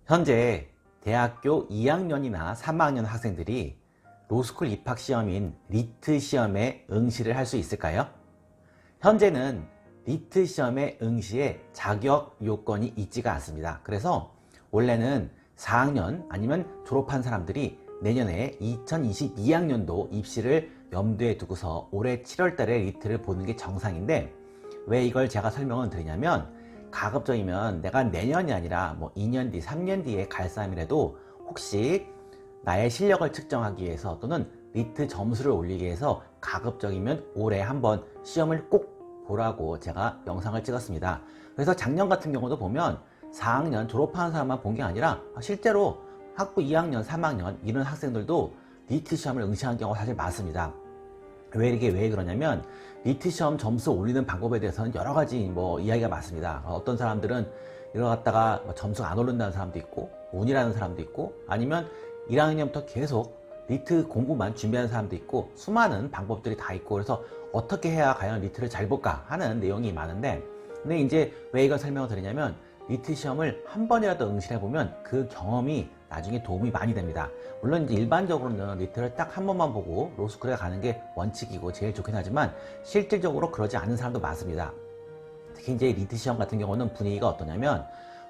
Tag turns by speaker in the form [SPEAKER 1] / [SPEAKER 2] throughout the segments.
[SPEAKER 1] 현재 대학교 2학년이나 3학년 학생들이 로스쿨 입학 시험인 리트 시험에 응시를 할 수 있을까요? 현재는 리트 시험에 응시에 자격 요건이 있지가 않습니다. 그래서 원래는 4학년 아니면 졸업한 사람들이 내년에 2022학년도 입시를 염두에 두고서 올해 7월 달에 리트를 보는 게 정상인데, 왜 이걸 제가 설명을 드리냐면, 가급적이면 내가 내년이 아니라 뭐 2년 뒤, 3년 뒤에 갈 사람이라도 혹시 나의 실력을 측정하기 위해서 또는 리트 점수를 올리기 위해서 가급적이면 올해 한번 시험을 꼭 보라고 제가 영상을 찍었습니다. 그래서 작년 같은 경우도 보면 4학년 졸업하는 사람만 본 게 아니라 실제로 학부 2학년, 3학년 이런 학생들도 리트 시험을 응시하는 경우가 사실 많습니다. 왜 그러냐면, 리트 시험 점수 올리는 방법에 대해서는 여러 가지 이야기가 많습니다. 어떤 사람들은 이러 갔다가 점수가 안 오른다는 사람도 있고, 운이라는 사람도 있고, 아니면 1학년부터 계속 리트 공부만 준비하는 사람도 있고, 수많은 방법들이 다 있고, 그래서 어떻게 해야 과연 리트를 잘 볼까 하는 내용이 많은데, 근데 이제 왜 이걸 설명을 드리냐면, 리트 시험을 한 번이라도 응시를 해보면 그 경험이 나중에 도움이 많이 됩니다. 물론 이제 일반적으로는 리트를 딱 한 번만 보고 로스쿨에 가는 게 원칙이고 제일 좋긴 하지만, 실질적으로 그러지 않은 사람도 많습니다. 특히 이제 리트 시험 같은 경우는 분위기가 어떠냐면,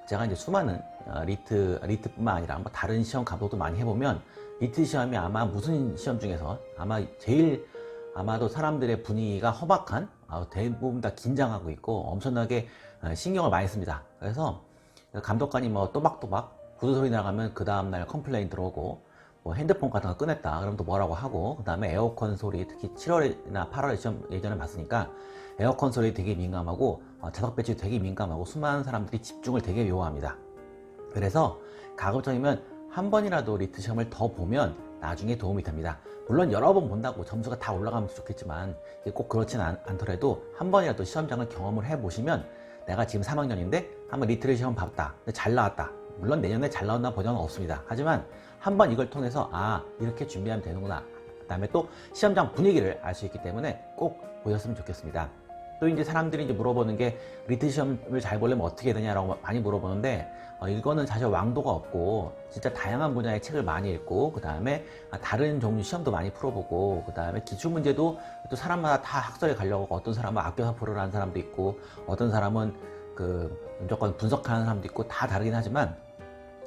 [SPEAKER 1] 제가 이제 수많은 리트뿐만 아니라 뭐 다른 시험 감독도 많이 해보면, 리트 시험이 아마 무슨 시험 중에서 아마도 사람들의 분위기가 험악한, 대부분 다 긴장하고 있고 엄청나게 신경을 많이 씁니다. 그래서 감독관이 뭐 또박또박 구두 소리 나가면 그 다음날 컴플레인 들어오고, 뭐 핸드폰 같은 거 꺼냈다 그러면 또 뭐라고 하고, 그 다음에 에어컨 소리, 특히 7월이나 8월에 시험 예전에 봤으니까 에어컨 소리 되게 민감하고, 자석 배치 되게 민감하고, 수많은 사람들이 집중을 되게 요구합니다. 그래서 가급적이면 한 번이라도 리트 시험을 더 보면 나중에 도움이 됩니다. 물론 여러 번 본다고 점수가 다 올라가면 좋겠지만, 꼭 그렇진 않더라도 한 번이라도 시험장을 경험을 해보시면, 내가 지금 3학년인데 한번 리트를 시험 봤다, 근데 잘 나왔다. 물론 내년에 잘 나온다는 보장은 없습니다. 하지만 한번 이걸 통해서 이렇게 준비하면 되는구나, 그 다음에 또 시험장 분위기를 알 수 있기 때문에 꼭 보셨으면 좋겠습니다. 또 이제 사람들이 이제 물어보는 게, 리트 시험을 잘 보려면 어떻게 해야 되냐라고 많이 물어보는데, 이거는 사실 왕도가 없고, 진짜 다양한 분야의 책을 많이 읽고, 그 다음에 다른 종류 시험도 많이 풀어보고, 그 다음에 기출문제도 또 사람마다 다 학설에 가려고, 어떤 사람은 아껴서 풀으라는 사람도 있고, 어떤 사람은 무조건 분석하는 사람도 있고, 다 다르긴 하지만,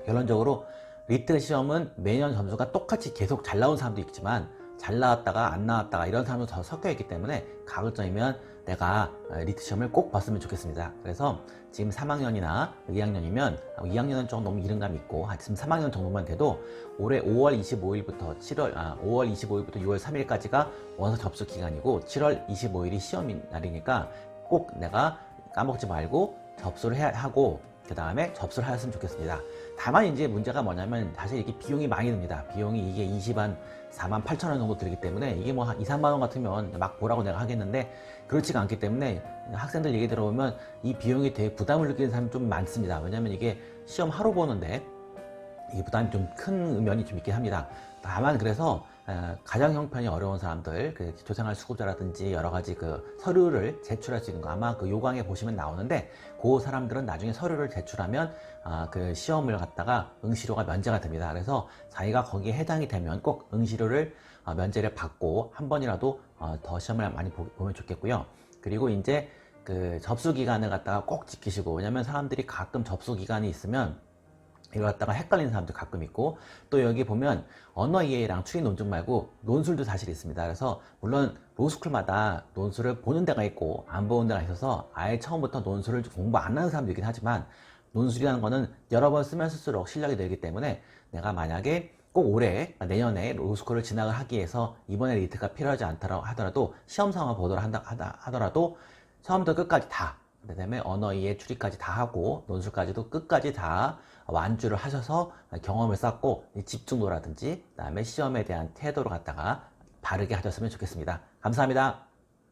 [SPEAKER 1] 결론적으로 리트 시험은 매년 점수가 똑같이 계속 잘 나온 사람도 있지만, 잘 나왔다가 안 나왔다가 이런 사람도 더 섞여 있기 때문에, 가급적이면 내가 리트 시험을 꼭 봤으면 좋겠습니다. 그래서 지금 3학년이나 2학년이면, 2학년은 좀 너무 이른감이 있고 지금 3학년 정도만 돼도 올해 5월 25일부터 6월 3일까지가 원서 접수 기간이고, 7월 25일이 시험 날이니까 꼭 내가 까먹지 말고 접수를 하고, 그 다음에 접수를 하셨으면 좋겠습니다. 다만 이제 문제가 뭐냐면, 사실 이게 비용이 많이 듭니다. 비용이 이게 4만 8천 원 정도 들기 때문에, 이게 뭐 2, 3만 원 같으면 막 보라고 내가 하겠는데, 그렇지가 않기 때문에 학생들 얘기 들어보면 이 비용이 되게 부담을 느끼는 사람이 좀 많습니다. 왜냐면 이게 시험 하루 보는데 이게 부담이 좀 큰 면이 좀 있긴 합니다. 다만 그래서 가정 형편이 어려운 사람들, 기초생활 수급자라든지 여러 가지 서류를 제출할 수 있는 거, 아마 요강에 보시면 나오는데, 그 사람들은 나중에 서류를 제출하면 시험을 갖다가 응시료가 면제가 됩니다. 그래서 자기가 거기에 해당이 되면 꼭 응시료를 면제를 받고 한 번이라도 더 시험을 많이 보면 좋겠고요. 그리고 이제 접수 기간을 갖다가 꼭 지키시고, 왜냐면 사람들이 가끔 접수 기간이 있으면 이걸 갖다가 헷갈리는 사람도 가끔 있고, 또 여기 보면 언어 이해랑 추리 논증 말고 논술도 사실 있습니다. 그래서 물론 로스쿨마다 논술을 보는 데가 있고 안 보는 데가 있어서 아예 처음부터 논술을 공부 안 하는 사람도 있긴 하지만, 논술이라는 거는 여러 번 쓰면 쓸수록 실력이 늘기 때문에, 내가 만약에 꼭 내년에 로스쿨을 진학을 하기 위해서 이번에 리트가 필요하지 않다고 하더라도, 시험 상황을 보도록 하더라도 처음부터 끝까지 다, 그 다음에 언어 이해 추리까지 다 하고 논술까지도 끝까지 다 완주를 하셔서 경험을 쌓고, 집중도라든지 그 다음에 시험에 대한 태도를 갖다가 바르게 하셨으면 좋겠습니다. 감사합니다.